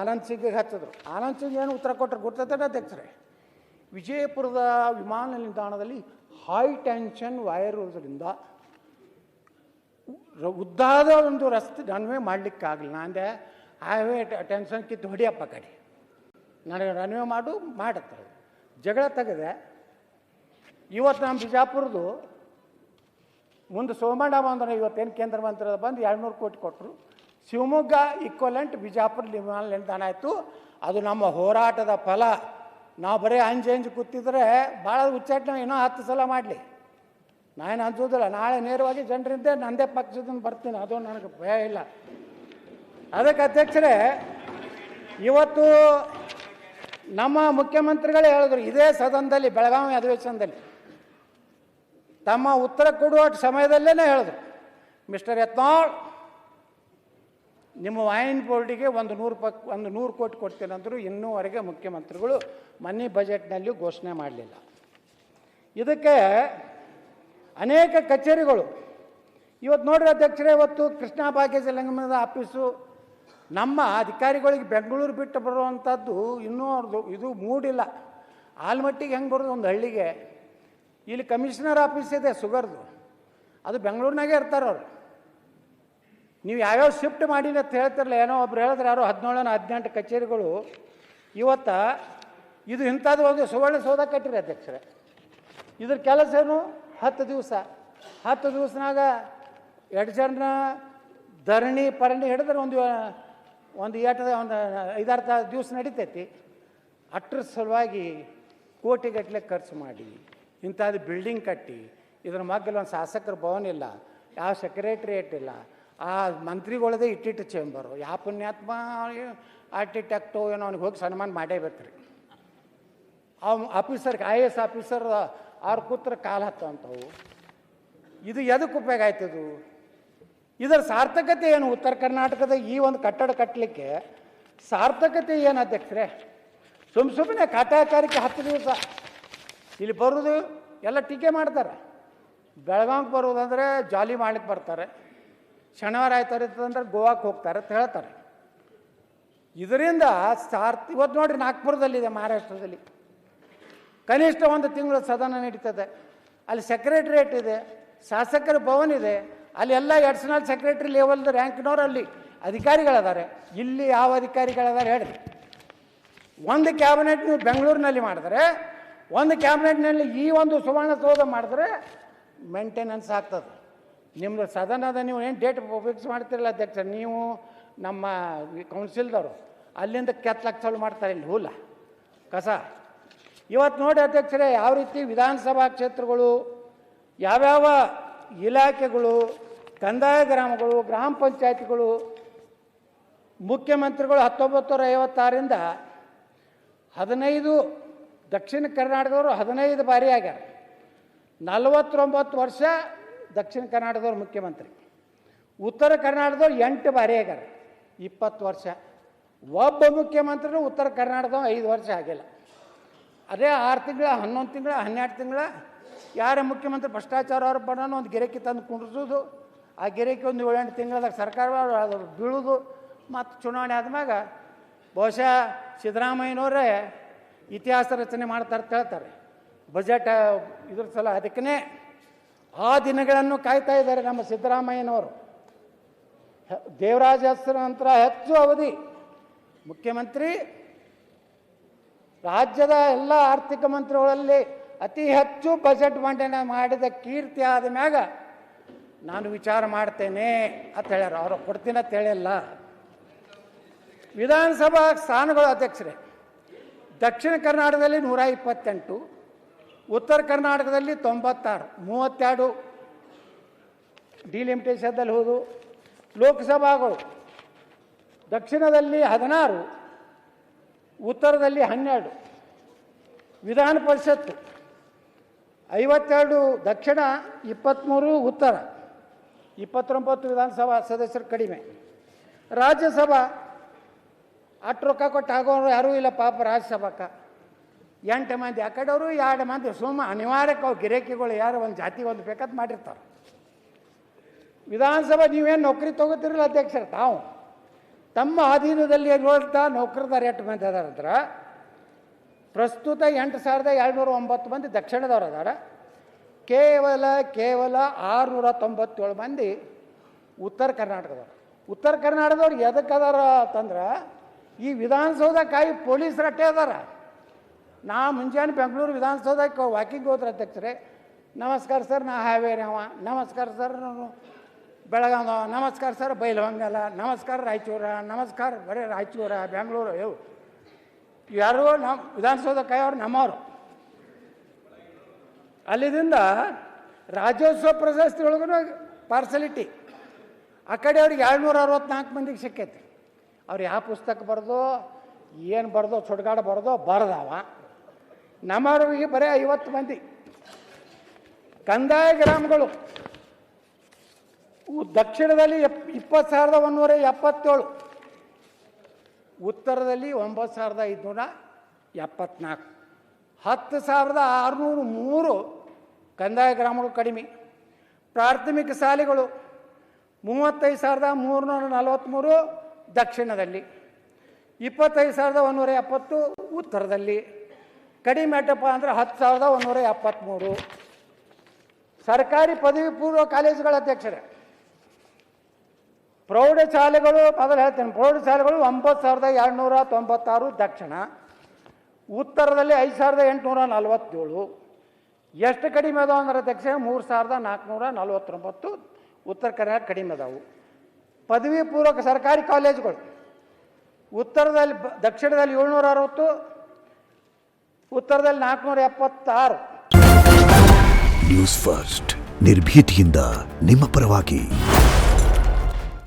ಆನಂದ್ ಸಿಂಗ್ಗೆ ಹಚ್ಚಿದ್ರು. ಆನಂದ್ ಸಿಂಗ್ ಏನು ಉತ್ತರ ಕೊಟ್ಟರು ಗೊತ್ತದ ಅಧ್ಯಕ್ಷರೇ? ವಿಜಯಪುರದ ವಿಮಾನ ನಿಲ್ದಾಣದಲ್ಲಿ ಹೈ ಟೆನ್ಷನ್ ವೈರ್ ಇರೋದ್ರಿಂದ ಉದ್ದಾದ ಒಂದು ರಸ್ತೆ ರನ್ವೇ ಮಾಡಲಿಕ್ಕಾಗಲಿಲ್ಲ. ಅಂದೆ ಹೈವೇ ಟೆನ್ಷನ್ ಕಿತ್ತು ಹೊಡಿಯಪ್ಪ ಕಡೆ, ನನಗೆ ರನ್ವೇ ಮಾಡುತ್ತಾರೆ. ಜಗಳ ತೆಗೆದೆ. ಇವತ್ತು ನಮ್ಮ ಬಿಜಾಪುರದು ಮುಂದೆ ಸೋಮಣ್ಣ ಬಂದ್ರೆ ಇವತ್ತೇನು ಕೇಂದ್ರ ಮಂತ್ರಿ ಬಂದು 200 ಕೋಟಿ ಕೊಟ್ಟರು. ಶಿವಮೊಗ್ಗ ಈಕ್ವಲೆಂಟ್ ಬಿಜಾಪುರ ವಿಮಾನ ನಿಲ್ದಾಣ ಆಯಿತು. ಅದು ನಮ್ಮ ಹೋರಾಟದ ಫಲ. ನಾವು ಬರೀ ಅಂಜು ಕೂತಿದ್ರೆ ಭಾಳ ಉಚ್ಚಾಟನೆ ಇನ್ನೂ 10 ಸಲ ಮಾಡಲಿ, ನಾನೇನು ಅನ್ಸೋದಿಲ್ಲ. ನಾಳೆ ನೇರವಾಗಿ ಜನರಿಂದ ನಂದೇ ಪಕ್ಷದಿಂದ ಬರ್ತೀನಿ, ಅದು ನನಗೆ ಭಯ ಇಲ್ಲ. ಅದಕ್ಕೆ ಅಧ್ಯಕ್ಷರೇ, ಇವತ್ತು ನಮ್ಮ ಮುಖ್ಯಮಂತ್ರಿಗಳೇ ಹೇಳಿದ್ರು ಇದೇ ಸದನದಲ್ಲಿ, ಬೆಳಗಾವಿ ಅಧಿವೇಶನದಲ್ಲಿ ತಮ್ಮ ಉತ್ತರ ಕೊಡುವ ಸಮಯದಲ್ಲೇ ಹೇಳಿದ್ರು, ಮಿಸ್ಟರ್ ಯತ್ನಾಳ್ ನಿಮ್ಮ ವೈನ್ ಬೋರ್ಡಿಗೆ ಒಂದು 100 ಕೋಟಿ ಕೊಡ್ತೀನಂದ್ರು. ಇನ್ನೂವರೆಗೆ ಮುಖ್ಯಮಂತ್ರಿಗಳು ಮನಿ ಬಜೆಟ್ನಲ್ಲಿ ಘೋಷಣೆ ಮಾಡಲಿಲ್ಲ. ಇದಕ್ಕೆ ಅನೇಕ ಕಚೇರಿಗಳು ಇವತ್ತು ನೋಡ್ರಿ ಅಧ್ಯಕ್ಷರೇ, ಇವತ್ತು ಕೃಷ್ಣ ಭಾಗ್ಯ ಜಲಗಮನದ ಆಫೀಸು ನಮ್ಮ ಅಧಿಕಾರಿಗಳಿಗೆ ಬೆಂಗಳೂರು ಬಿಟ್ಟು ಬರುವಂಥದ್ದು ಇನ್ನೂ ಅವ್ರದ್ದು ಇದು ಮೂಡಿಲ್ಲ. ಆಲ್ಮಟ್ಟಿಗೆ ಹೆಂಗೆ ಬರೋದು ಒಂದು ಹಳ್ಳಿಗೆ, ಇಲ್ಲಿ ಕಮಿಷನರ್ ಆಫೀಸ್ ಇದೆ ಸುಗರ್ದು, ಅದು ಬೆಂಗಳೂರಿನಾಗೆ ಇರ್ತಾರೆ ಅವರು. ನೀವು ಯಾವ್ಯಾವ ಶಿಫ್ಟ್ ಮಾಡಿಲ್ಲ ಅಂತ ಹೇಳ್ತಿರಲ್ಲ, ಏನೋ ಒಬ್ರು ಹೇಳಿದ್ರೆ ಯಾರೋ 17-18 ಕಚೇರಿಗಳು ಇವತ್ತು ಇದು ಇಂಥದ್ದು ಒಂದು ಸುವರ್ಣಸೌಧ ಕಟ್ಟಿರಿ ಅಧ್ಯಕ್ಷರೇ. ಇದ್ರ ಕೆಲಸ ಏನು 10 ದಿವಸ, 10 ದಿವಸನಾಗ 2 ಜನ ಧರಣಿ ಪರಣಿ ಹಿಡಿದ್ರೆ ಒಂದು 5-6 ದಿವಸ ನಡೀತೈತಿ. ಅಷ್ಟರ ಸಲುವಾಗಿ ಕೋಟಿಗಟ್ಟಲೆ ಖರ್ಚು ಮಾಡಿ ಇಂಥದ್ದು ಬಿಲ್ಡಿಂಗ್ ಕಟ್ಟಿ ಇದ್ರ ಮಗ್ಗಲ್ಲಿ ಒಂದು ಶಾಸಕರ ಭವನ ಇಲ್ಲ, ಯಾವ ಸೆಕ್ರೆಟ್ರಿಯೇಟ್ ಇಲ್ಲ, ಆ ಮಂತ್ರಿಗಳದೇ ಇಟ್ಟಿಟ್ಟು ಚೇಂಬರು. ಯಾವ ಪುಣ್ಯಾತ್ಮ ಆರ್ಟಿಟೆಕ್ಟು ಏನೋ ಅವ್ನಿಗೆ ಹೋಗಿ ಸನ್ಮಾನ ಮಾಡೇಬೇಕ್ರಿ. ಆಫೀಸರ್ಗೆ IAS ಆಫೀಸರ್ ಅವ್ರ ಕೂತ್ರ ಕಾಲು ಹತ್ತಂಥವು. ಇದು ಎದಕ್ಕೆ ಉಪಯೋಗ ಆಯ್ತದು? ಇದರ ಸಾರ್ಥಕತೆ ಏನು? ಉತ್ತರ ಕರ್ನಾಟಕದ ಈ ಒಂದು ಕಟ್ಟಡ ಕಟ್ಟಲಿಕ್ಕೆ ಸಾರ್ಥಕತೆ ಏನು ಅಧ್ಯಕ್ಷರೇ? ಸುಮ್ಮನೆ ಕಾಟಾಚಾರಕ್ಕೆ 10 ದಿವಸ ಇಲ್ಲಿ ಬರೋದು ಎಲ್ಲ ಟೀಕೆ ಮಾಡ್ತಾರೆ. ಬೆಳಗಾವಿಗೆ ಬರೋದಂದರೆ ಜಾಲಿ ಮಾಡ್ಲಿಕ್ಕೆ ಬರ್ತಾರೆ, ಶನಿವಾರ ಆಯ್ತಾರಿತ್ತಂದ್ರೆ ಗೋವಾಕ್ಕೆ ಹೋಗ್ತಾರೆ ಅಂತ ಹೇಳ್ತಾರೆ. ಇದರಿಂದ ಇವತ್ತು ನೋಡಿರಿ ನಾಗ್ಪುರದಲ್ಲಿದೆ, ಮಹಾರಾಷ್ಟ್ರದಲ್ಲಿ ಕನಿಷ್ಠ 1 ತಿಂಗಳು ಸದನ ನಡೀತದೆ. ಅಲ್ಲಿ ಸೆಕ್ರೆಟ್ರಿಯೇಟ್ ಇದೆ, ಶಾಸಕರ ಭವನ ಇದೆ, ಅಲ್ಲಿ ಎಲ್ಲ ಅಡಿಷನಲ್ ಸೆಕ್ರೆಟರಿ ಲೆವೆಲ್ದ ರ್ಯಾಂಕ್ನವ್ರು ಅಲ್ಲಿ ಅಧಿಕಾರಿಗಳಿದ್ದಾರೆ. ಇಲ್ಲಿ ಯಾವ ಅಧಿಕಾರಿಗಳಿದ್ದಾರೆ ಹೇಳಿ? ಒಂದು ಕ್ಯಾಬಿನೆಟ್ ನೀವು ಬೆಂಗಳೂರಿನಲ್ಲಿ ಮಾಡಿದ್ರೆ, ಒಂದು ಕ್ಯಾಬಿನೆಟ್ನಲ್ಲಿ ಈ ಒಂದು ಸುವರ್ಣಸೌಧ ಮಾಡಿದ್ರೆ ಮೇಂಟೆನೆನ್ಸ್ ಆಗ್ತದೆ. ನಿಮ್ಮದು ಸದನದ ನೀವು ಏನು ಡೇಟ್ ಫಿಕ್ಸ್ ಮಾಡ್ತಿರಲ್ಲ ಅಧ್ಯಕ್ಷ, ನೀವು ನಮ್ಮ ಕೌನ್ಸಿಲ್ದವರು ಅಲ್ಲಿಂದ ಕೆತ್ತಲಕ್ಕೆ ಚಾಲು ಮಾಡ್ತಾರೆ ಇಲ್ಲಿ ಹೂಲ ಕಸ. ಇವತ್ತು ನೋಡಿ ಅಧ್ಯಕ್ಷರೇ, ಯಾವ ರೀತಿ ವಿಧಾನಸಭಾ ಕ್ಷೇತ್ರಗಳು, ಯಾವ್ಯಾವ ಇಲಾಖೆಗಳು, ಕಂದಾಯ ಗ್ರಾಮಗಳು, ಗ್ರಾಮ ಪಂಚಾಯತ್ಗಳು, ಮುಖ್ಯಮಂತ್ರಿಗಳು 1956ರಿಂದ 15 ದಕ್ಷಿಣ ಕರ್ನಾಟಕದವರು 15 ಬಾರಿ ಆಗ್ಯಾರ. 49 ವರ್ಷ ದಕ್ಷಿಣ ಕರ್ನಾಟಕದವ್ರು ಮುಖ್ಯಮಂತ್ರಿ. ಉತ್ತರ ಕರ್ನಾಟಕದವ್ರು 8 ಬಾರಿ ಆಗ್ಯಾರ, 20 ವರ್ಷ. ಒಬ್ಬ ಮುಖ್ಯಮಂತ್ರಿನೂ ಉತ್ತರ ಕರ್ನಾಟಕದವ್ರು 5 ವರ್ಷ ಆಗಿಲ್ಲ. ಅದೇ 6 ತಿಂಗಳ 11 ತಿಂಗಳ 12 ತಿಂಗಳ ಯಾರೇ ಮುಖ್ಯಮಂತ್ರಿ ಭ್ರಷ್ಟಾಚಾರ ಅವ್ರ ಬರೋಣ ಒಂದು ಗಿರಕಿ ತಂದು ಕುಂಡ್ರಿಸೋದು, ಆ ಗಿರಕಿ ಒಂದು 7-8 ತಿಂಗಳದಾಗ ಸರ್ಕಾರ ಬೀಳೋದು, ಮತ್ತು ಚುನಾವಣೆ ಆದ್ಮ್ಯಾಗ ಬಹುಶಃ ಸಿದ್ದರಾಮಯ್ಯನವರೇ ಇತಿಹಾಸ ರಚನೆ ಮಾಡ್ತಾರೆ ಅಂತ ಹೇಳ್ತಾರೆ ಬಜೆಟ್ ಇದ್ರ ಸಲ. ಅದಕ್ಕೇ ಆ ದಿನಗಳನ್ನು ಕಾಯ್ತಾ ಇದ್ದಾರೆ ನಮ್ಮ ಸಿದ್ದರಾಮಯ್ಯನವರು. ದೇವರಾಜ ಹೆಸರ ನಂತರ ಹೆಚ್ಚು ಅವಧಿ ಮುಖ್ಯಮಂತ್ರಿ, ರಾಜ್ಯದ ಎಲ್ಲ ಆರ್ಥಿಕ ಮಂತ್ರಿಗಳಲ್ಲಿ ಅತಿ ಹೆಚ್ಚು ಬಜೆಟ್ ಮಂಡನೆ ಮಾಡಿದ ಕೀರ್ತಿ ಆದ ಮ್ಯಾಗ ನಾನು ವಿಚಾರ ಮಾಡ್ತೇನೆ ಅಂತ ಹೇಳ್ಯಾರ. ಅವರು ಕೊಡ್ತೀನಿ ಅಂತ ಹೇಳಿಲ್ಲ. ವಿಧಾನಸಭಾ ಸ್ಥಾನಗಳು ಅಧ್ಯಕ್ಷರೇ, ದಕ್ಷಿಣ ಕರ್ನಾಟಕದಲ್ಲಿ 128, ಉತ್ತರ ಕರ್ನಾಟಕದಲ್ಲಿ 96, 32 ಡಿಲಿಮಿಟೇಷನ್ದಲ್ಲಿ ಹೋದು. ಲೋಕಸಭಾಗಳು ದಕ್ಷಿಣದಲ್ಲಿ 16, ಉತ್ತರದಲ್ಲಿ 12. ವಿಧಾನ ಪರಿಷತ್ತು 52 ದಕ್ಷಿಣ, 23 ಉತ್ತರ, 29 ವಿಧಾನಸಭಾ ಸದಸ್ಯರು ಕಡಿಮೆ. ರಾಜ್ಯಸಭಾ ಅಷ್ಟು ರೊಕ್ಕ ಕೊಟ್ಟು ಆಗೋರು ಯಾರೂ ಇಲ್ಲ ಪಾಪ. ರಾಜ್ಯಸಭಾಕ್ಕೆ 8 ಮಂದಿ ಆ ಕಡೆಯವರು, 2 ಮಂದಿ ಸುಮ್ಮ ಅನಿವಾರ್ಯಕ್ಕೆ ಅವ್ರು ಗಿರಾಕಿಗಳು ಯಾರು ಒಂದು ಜಾತಿ ಒಂದು ಬೇಕಾದ ಮಾಡಿರ್ತಾರೆ. ವಿಧಾನಸಭಾ ನೀವೇನು ನೌಕರಿ ತೊಗೋತಿರಲ್ಲ ಅಧ್ಯಕ್ಷರು, ತಾವು ತಮ್ಮ ಅಧೀನದಲ್ಲಿ ಇರುವಂಥ ನೌಕರದಾರ ಎಷ್ಟು ಮಂದಿ ಅದಾರ ಅಂದ್ರೆ ಪ್ರಸ್ತುತ 8,209 ಮಂದಿ ದಕ್ಷಿಣದವ್ರು ಅದಾರ. ಕೇವಲ 697 ಮಂದಿ ಉತ್ತರ ಕರ್ನಾಟಕದವ್ರು. ಉತ್ತರ ಕರ್ನಾಟಕದವ್ರು ಎದಕ್ಕೆ ಅದಾರ ಅಂತಂದ್ರೆ ಈ ವಿಧಾನಸೌಧ ಕಾಯಿ ಪೊಲೀಸರು ಅಟ್ಟೆ ಅದಾರ. ನಾ ಮುಂಜಾನೆ ಬೆಂಗಳೂರು ವಿಧಾನಸೌಧಕ್ಕೆ ವಾಕಿಂಗ್ ಹೋದ್ರೆ ಅಧ್ಯಕ್ಷರೇ, ನಮಸ್ಕಾರ ಸರ್ ನಾ ಹಾವೇರಿ ಅವ, ನಮಸ್ಕಾರ ಸರ್ ನಾನು ಬೆಳಗಾವ, ನಮಸ್ಕಾರ ಸರ್ ಬೈಲಹೊಂಗಲ, ನಮಸ್ಕಾರ ರಾಯಚೂರ, ನಮಸ್ಕಾರ ಬರೀ ರಾಯಚೂರ ಬೆಂಗಳೂರು ಇವು ಯಾರು ನಮ್ಮ ವಿಧಾನಸೌಧ ಕಾಯೋರು ನಮ್ಮವರು. ಅಲ್ಲಿದಿಂದ ರಾಜ್ಯೋತ್ಸವ ಪ್ರಶಸ್ತಿ ಒಳಗೂ ಪಾರ್ಸಲಿಟಿ ಆ ಕಡೆ ಅವ್ರಿಗೆ 264 ಮಂದಿಗೆ ಸಿಕ್ಕೈತಿ. ಅವ್ರು ಯಾವ ಪುಸ್ತಕ ಬರೆದೋ ಏನು ಬರೆದೋ ಸುಡ್ಗಾಡ ಬರೆದೋ ಬರೆದವ. ನಮ್ಮವ್ರಿಗೆ ಬರೀ 50 ಮಂದಿ. ಕಂದಾಯ ಗ್ರಾಮಗಳು ದಕ್ಷಿಣದಲ್ಲಿ 20,177, ಉತ್ತರದಲ್ಲಿ 9,574, 10,603 ಕಂದಾಯ ಗ್ರಾಮಗಳು ಕಡಿಮೆ. ಪ್ರಾಥಮಿಕ ಶಾಲೆಗಳು 35,343 ದಕ್ಷಿಣದಲ್ಲಿ, 25,170 ಉತ್ತರದಲ್ಲಿ. ಕಡಿಮೆ ಎಷ್ಟಪ್ಪ ಅಂದರೆ 10,173. ಸರ್ಕಾರಿ ಪದವಿ ಪೂರ್ವ ಕಾಲೇಜುಗಳ ಅಧ್ಯಕ್ಷರೇ, ಪ್ರೌಢಶಾಲೆಗಳು ಮೊದಲು ಹೇಳ್ತೇನೆ, ಪ್ರೌಢಶಾಲೆಗಳು 9,296 ದಕ್ಷಿಣ, ಉತ್ತರದಲ್ಲಿ 5,847. ಎಷ್ಟು ಕಡಿಮೆ ಅದಾವ ಅಂದ್ರೆ ಅಧ್ಯಕ್ಷ 3,449 ಉತ್ತರ ಕರ್ನಾಟಕ ಕಡಿಮೆ ಅದಾವು. ಪದವಿ ಪೂರ್ವಕ ಸರ್ಕಾರಿ ಕಾಲೇಜುಗಳು ಉತ್ತರದಲ್ಲಿ ದಕ್ಷಿಣದಲ್ಲಿ 760, ಉತ್ತರದಲ್ಲಿ 476. ನ್ಯೂಸ್ ಫಸ್ಟ್ ನಿರ್ಭೀತಿಯಿಂದ ನಿಮ್ಮ ಪರವಾಗಿ.